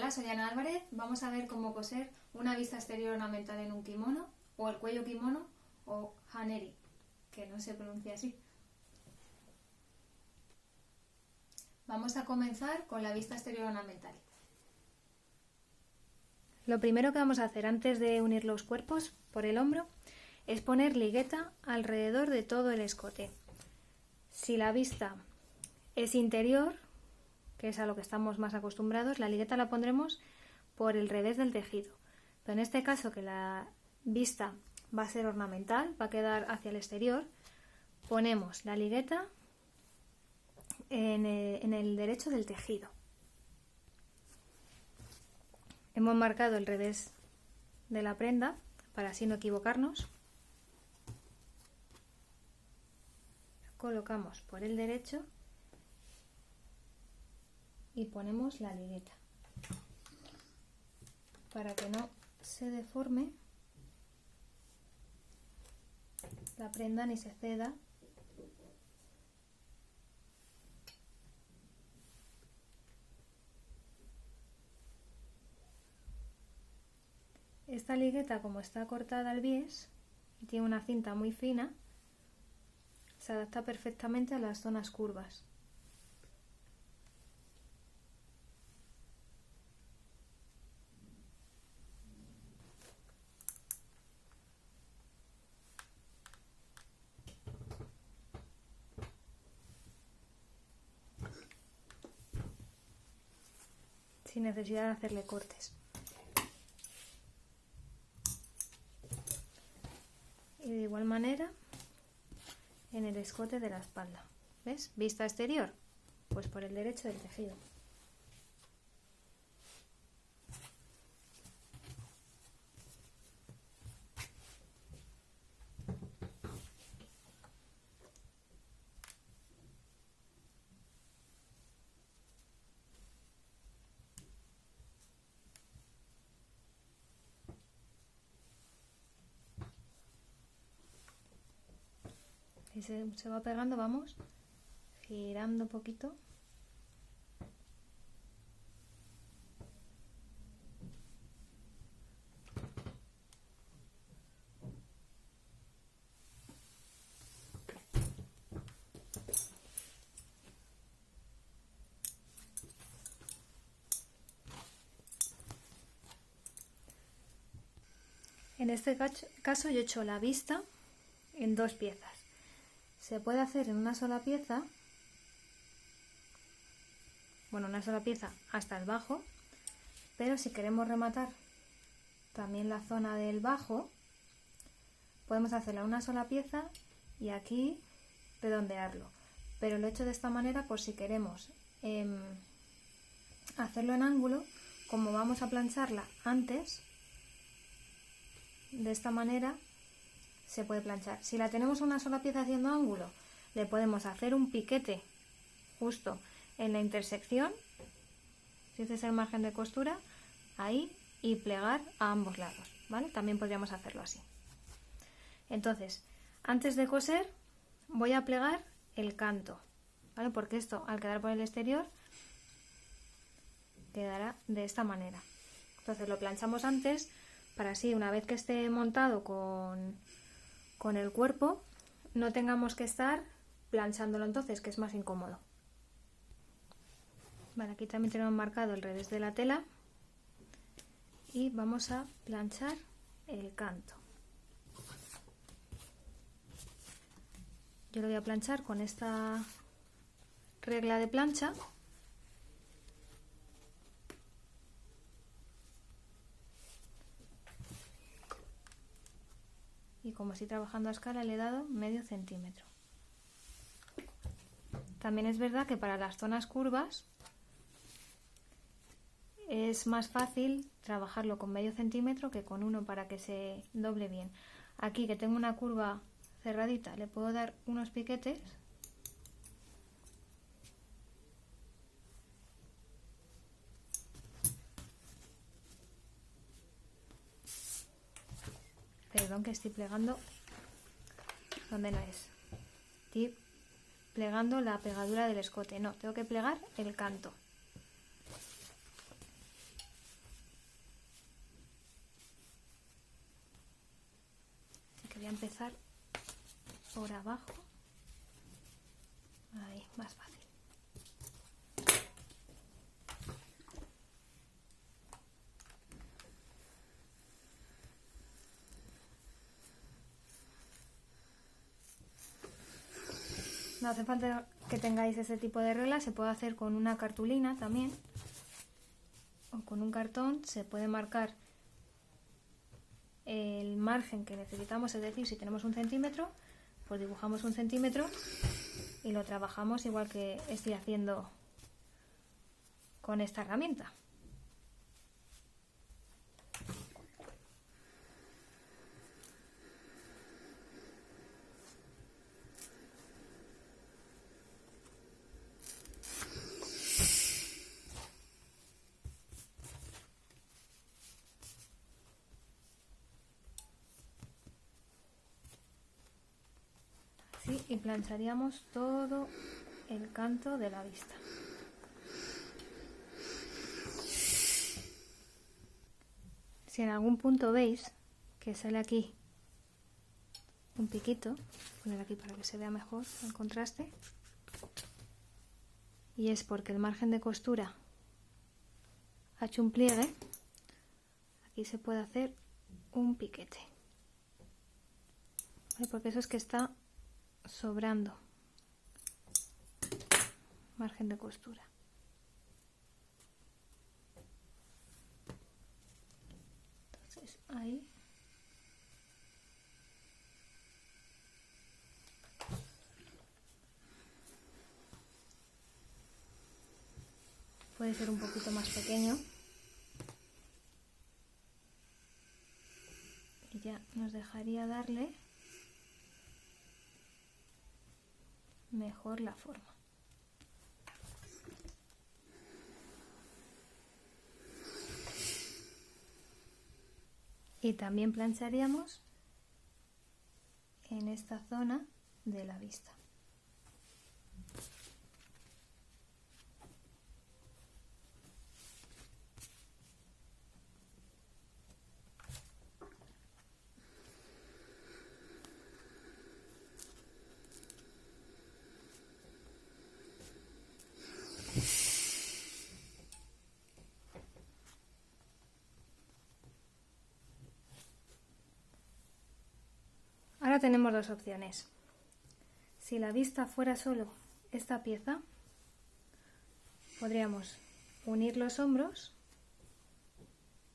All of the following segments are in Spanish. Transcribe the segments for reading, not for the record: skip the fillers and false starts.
Hola, soy Ana Álvarez. Vamos a ver cómo coser una vista exterior ornamental en un kimono, o el cuello kimono, o haneri, que no se pronuncia así. Vamos a comenzar con la vista exterior ornamental. Lo primero que vamos a hacer antes de unir los cuerpos por el hombro es poner ligueta alrededor de todo el escote. Si la vista es interior, que es a lo que estamos más acostumbrados, la ligueta la pondremos por el revés del tejido. Pero en este caso, que la vista va a ser ornamental, va a quedar hacia el exterior, ponemos la ligueta en el derecho del tejido. Hemos marcado el revés de la prenda para así no equivocarnos. Colocamos por el derecho y ponemos la ligueta para que no se deforme la prenda ni se ceda. Esta ligueta, como está cortada al bies y tiene una cinta muy fina, se adapta perfectamente a las zonas curvas. Sin necesidad de hacerle cortes. Y de igual manera en el escote de la espalda. ¿Ves? Vista exterior, pues por el derecho del tejido. Y se va pegando, vamos girando un poquito. En este caso yo he hecho la vista en dos piezas. Se puede hacer en una sola pieza, bueno, una sola pieza hasta el bajo, pero si queremos rematar también la zona del bajo, podemos hacerla una sola pieza y aquí redondearlo. Pero lo he hecho de esta manera por si queremos hacerlo en ángulo, como vamos a plancharla antes, de esta manera se puede planchar. Si la tenemos una sola pieza haciendo ángulo, le podemos hacer un piquete justo en la intersección, si este es el margen de costura, ahí, y plegar a ambos lados, ¿vale? También podríamos hacerlo así. Entonces, antes de coser, voy a plegar el canto, ¿vale? Porque esto, al quedar por el exterior, quedará de esta manera. Entonces lo planchamos antes, para así, una vez que esté montado con el cuerpo, no tengamos que estar planchándolo entonces, que es más incómodo. Vale, aquí también tenemos marcado el revés de la tela y vamos a planchar el canto. Yo lo voy a planchar con esta regla de plancha. Y como estoy trabajando a escala, le he dado medio centímetro. También es verdad que para las zonas curvas es más fácil trabajarlo con medio centímetro que con uno para que se doble bien. Aquí que tengo una curva cerradita, le puedo dar unos piquetes. Perdón, que estoy plegando donde no es. Estoy plegando la pegadura del escote. No, tengo que plegar el canto. empezar por abajo. Ahí, más fácil. No hace falta que tengáis ese tipo de reglas, se puede hacer con una cartulina también o con un cartón. Se puede marcar el margen que necesitamos, es decir, si tenemos 1 centímetro, pues dibujamos 1 centímetro y lo trabajamos igual que estoy haciendo con esta herramienta. Así, y plancharíamos todo el canto de la vista. Si en algún punto veis que sale aquí un piquito, voy a poner aquí para que se vea mejor el contraste, y es porque el margen de costura ha hecho un pliegue, aquí se puede hacer un piquete, ¿vale? Porque eso es que está sobrando margen de costura. Entonces ahí puede ser un poquito más pequeño y ya nos dejaría darle mejor la forma. Y también plancharíamos en esta zona de la vista. Ahora tenemos dos opciones. Si la vista fuera solo esta pieza, podríamos unir los hombros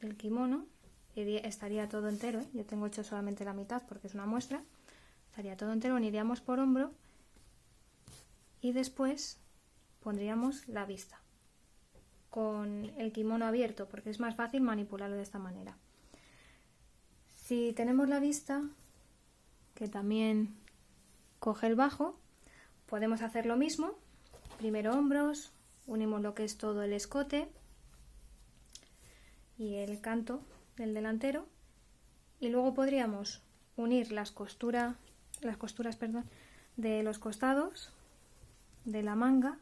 del kimono y estaría todo entero, ¿eh? Yo tengo hecho solamente la mitad porque es una muestra. Estaría todo entero, uniríamos por hombro y después pondríamos la vista con el kimono abierto porque es más fácil manipularlo de esta manera. Si tenemos la vista que también coge el bajo, podemos hacer lo mismo. Primero hombros, unimos lo que es todo el escote y el canto del delantero, y luego podríamos unir las costuras de los costados de la manga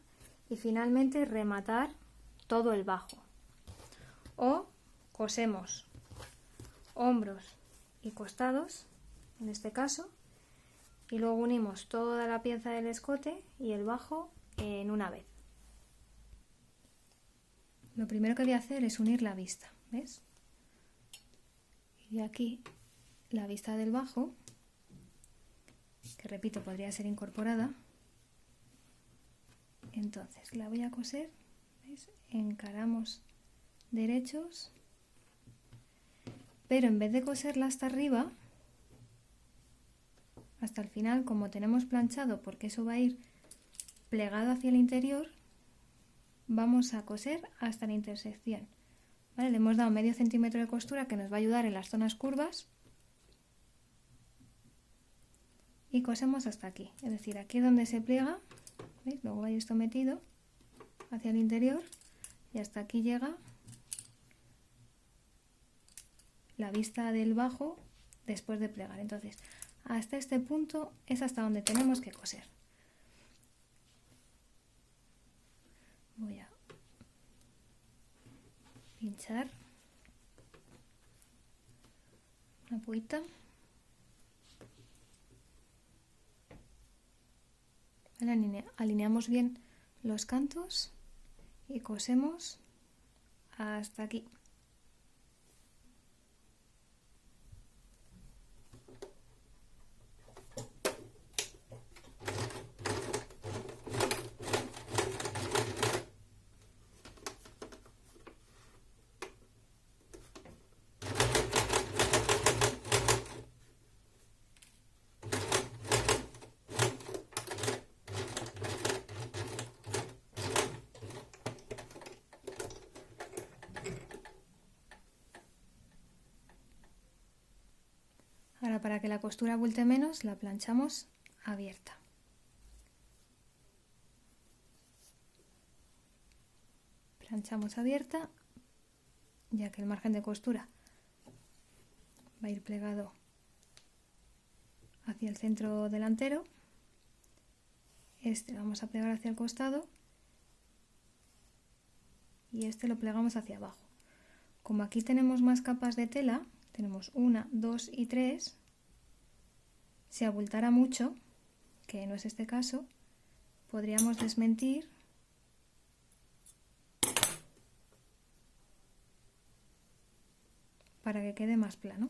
y finalmente rematar todo el bajo. O cosemos hombros y costados en este caso, y luego unimos toda la pieza del escote y el bajo en una vez. Lo primero que voy a hacer es unir la vista, ¿ves? Y aquí la vista del bajo, que repito, podría ser incorporada. Entonces la voy a coser, ¿ves? Encaramos derechos, pero en vez de coserla hasta arriba, hasta el final, como tenemos planchado, porque eso va a ir plegado hacia el interior, vamos a coser hasta la intersección, ¿vale? Le hemos dado medio centímetro de costura que nos va a ayudar en las zonas curvas y cosemos hasta aquí, es decir, aquí donde se pliega, ¿veis? Luego va a ir esto metido hacia el interior y hasta aquí llega la vista del bajo después de plegar. Entonces, hasta este punto es hasta donde tenemos que coser. Voy a pinchar una puita alineamos bien los cantos y cosemos hasta aquí. Ahora, para que la costura abulte menos, la planchamos abierta. Planchamos abierta, ya que el margen de costura va a ir plegado hacia el centro delantero. Este lo vamos a plegar hacia el costado y este lo plegamos hacia abajo. Como aquí tenemos más capas de tela, tenemos 1, 2 y 3, si abultara mucho, que no es este caso, podríamos desmentir para que quede más plano.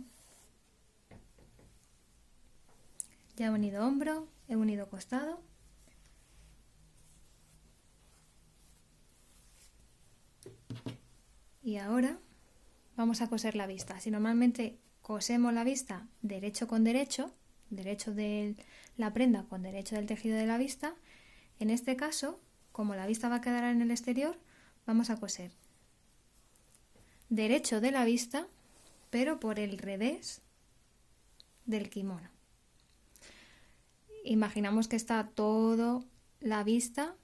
Ya he unido hombro, he unido costado. Y ahora vamos a coser la vista. Si normalmente cosemos la vista derecho con derecho, derecho de la prenda con derecho del tejido de la vista, en este caso, como la vista va a quedar en el exterior, vamos a coser derecho de la vista, pero por el revés del kimono. Imaginamos que está toda la vista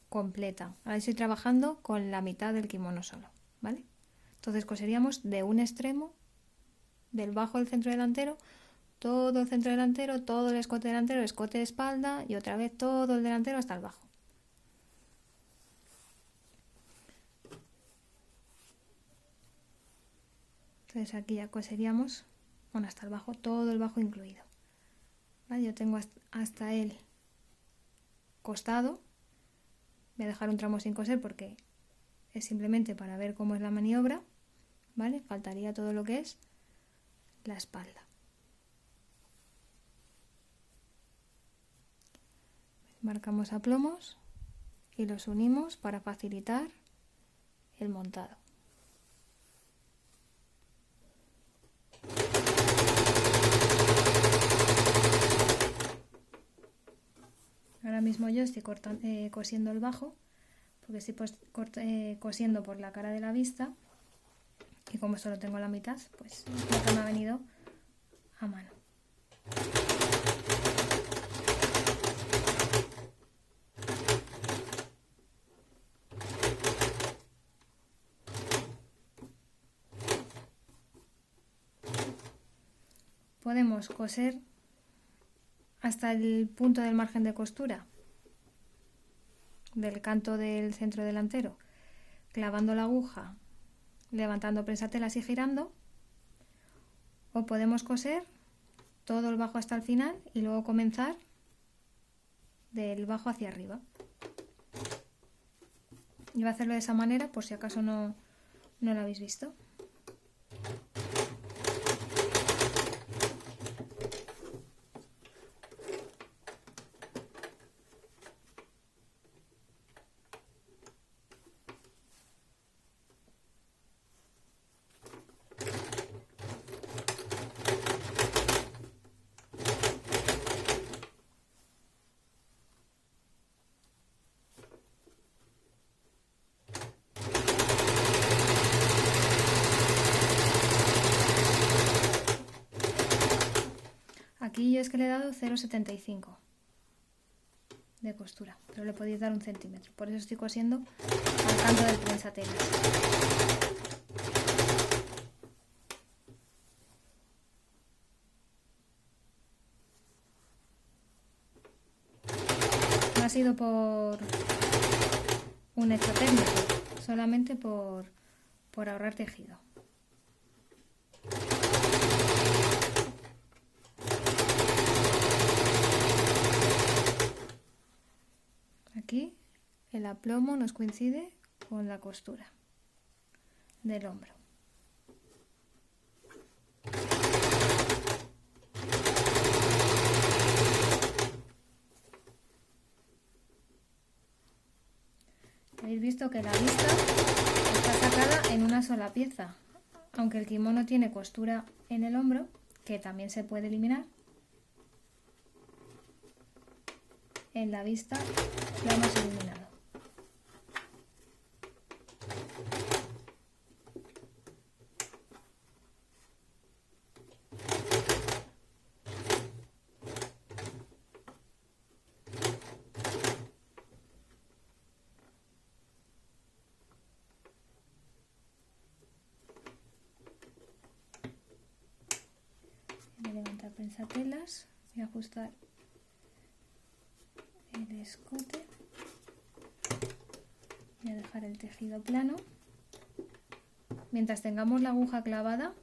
completa. Ahora estoy trabajando con la mitad del kimono solo, ¿vale? Entonces coseríamos de un extremo del bajo del centro delantero, todo el centro delantero, todo el escote delantero, el escote de espalda y otra vez todo el delantero hasta el bajo. Entonces aquí ya coseríamos, bueno, hasta el bajo, todo el bajo incluido. ¿Vale? Yo tengo hasta el costado. Voy a dejar un tramo sin coser porque es simplemente para ver cómo es la maniobra, ¿vale? Faltaría todo lo que es la espalda. Marcamos aplomos y los unimos para facilitar el montado. Ahora mismo yo estoy cosiendo el bajo, porque estoy cosiendo por la cara de la vista y como solo tengo la mitad, pues lo que me ha venido a mano. Podemos coser hasta el punto del margen de costura del canto del centro delantero, clavando la aguja, levantando prensatelas y girando, o podemos coser todo el bajo hasta el final y luego comenzar del bajo hacia arriba. Y voy a hacerlo de esa manera por si acaso no lo habéis visto. Aquí yo es que le he dado 0,75 de costura, pero le podéis dar 1 centímetro. Por eso estoy cosiendo al canto del prensatelas. No ha sido por un hecho técnico, solamente por ahorrar tejido. aquí el aplomo nos coincide con la costura del hombro. Habéis visto que la vista está sacada en una sola pieza, aunque el kimono tiene costura en el hombro, que también se puede eliminar. En la vista la hemos eliminado. Voy a levantar prensatelas y ajustar el escote. Voy a dejar el tejido plano. Mientras tengamos la aguja clavada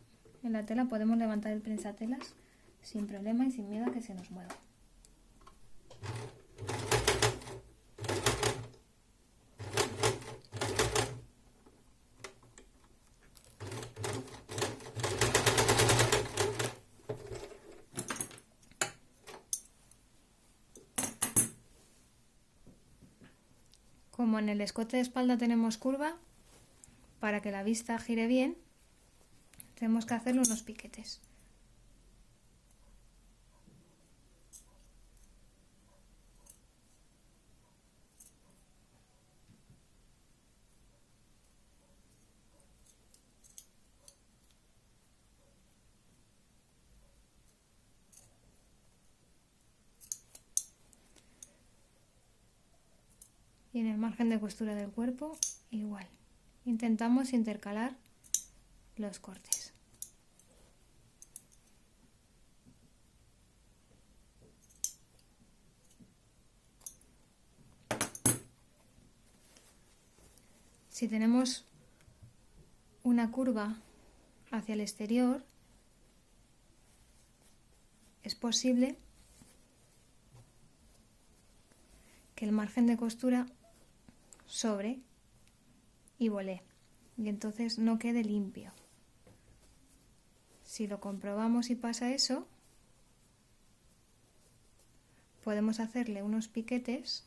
en la tela podemos levantar el prensatelas sin problema y sin miedo a que se nos mueva. Como en el escote de espalda tenemos curva, para que la vista gire bien, tenemos que hacerle unos piquetes. Y en el margen de costura del cuerpo, igual. Intentamos intercalar los cortes. Si tenemos una curva hacia el exterior, es posible que el margen de costura sobre y volee y entonces no quede limpio. Si lo comprobamos y pasa eso, podemos hacerle unos piquetes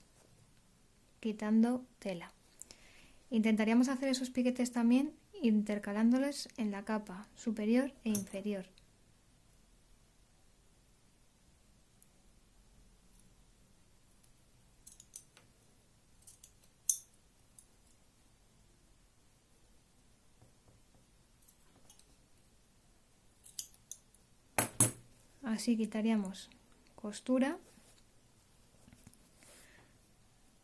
quitando tela. Intentaríamos hacer esos piquetes también intercalándolos en la capa superior e inferior. Así quitaríamos costura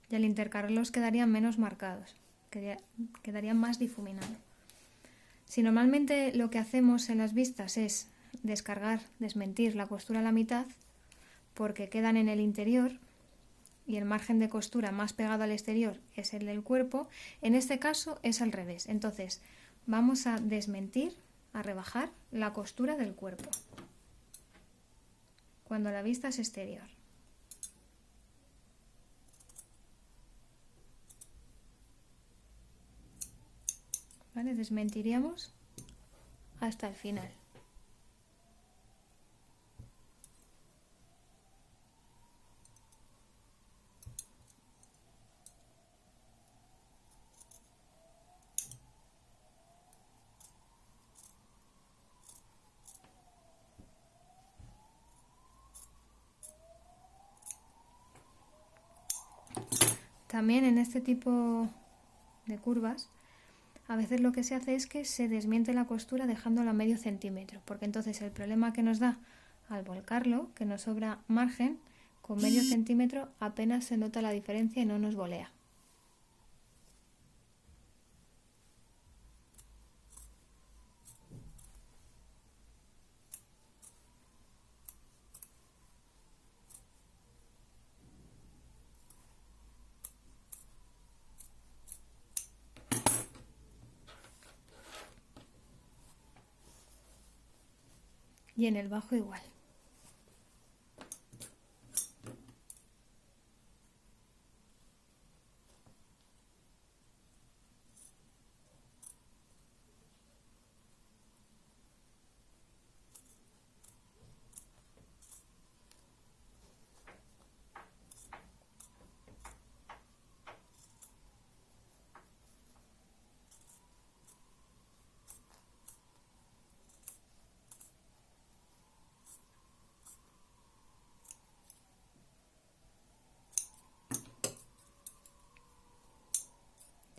y al intercalarlos quedarían menos marcados, quedarían más difuminados. Si normalmente lo que hacemos en las vistas es desmentir la costura a la mitad, porque quedan en el interior y el margen de costura más pegado al exterior es el del cuerpo, en este caso es al revés. Entonces vamos a desmentir, a rebajar la costura del cuerpo cuando la vista es exterior. ¿Vale? Desmentiríamos hasta el final. También en este tipo de curvas, a veces lo que se hace es que se desmiente la costura dejándola medio centímetro, porque entonces el problema que nos da al volcarlo, que nos sobra margen, con medio centímetro apenas se nota la diferencia y no nos volea. Y en el bajo igual.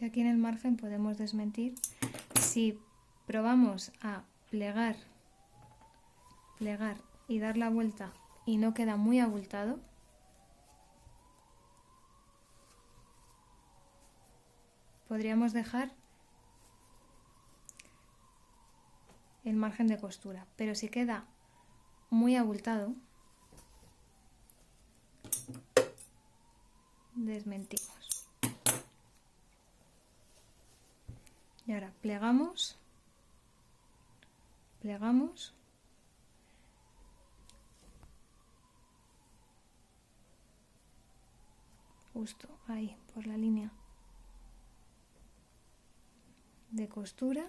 que aquí en el margen podemos desmentir. Si probamos a plegar y dar la vuelta y no queda muy abultado, podríamos dejar el margen de costura, pero si queda muy abultado, desmentimos. Y ahora plegamos, justo ahí por la línea de costura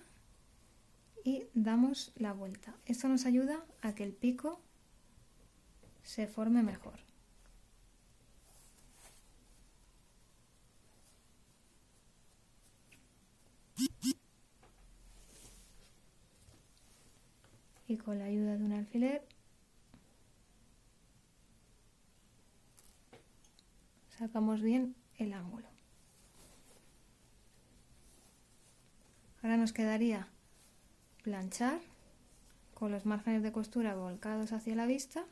y damos la vuelta. Esto nos ayuda a que el pico se forme mejor. Y con la ayuda de un alfiler sacamos bien el ángulo. Ahora nos quedaría planchar con los márgenes de costura volcados hacia la vista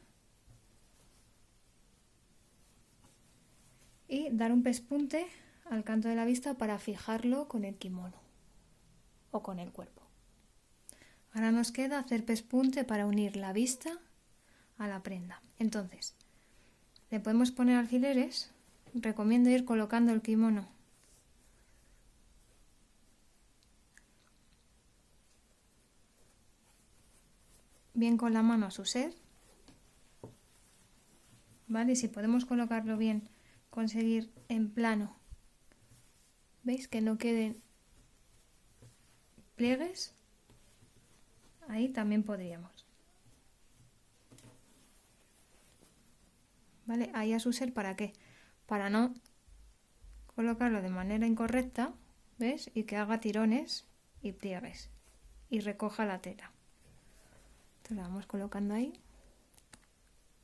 y dar un pespunte al canto de la vista para fijarlo con el kimono o con el cuerpo. Ahora nos queda hacer pespunte para unir la vista a la prenda. Entonces, le podemos poner alfileres. Recomiendo ir colocando el kimono bien con la mano a su ser, ¿vale? Y si podemos colocarlo bien, conseguir en plano, ¿veis? Que no queden pliegues, ahí también podríamos, ¿vale? Ahí a su ser, ¿para qué? Para no colocarlo de manera incorrecta, ¿ves? Y que haga tirones y pliegues y recoja la tela. Entonces la vamos colocando ahí.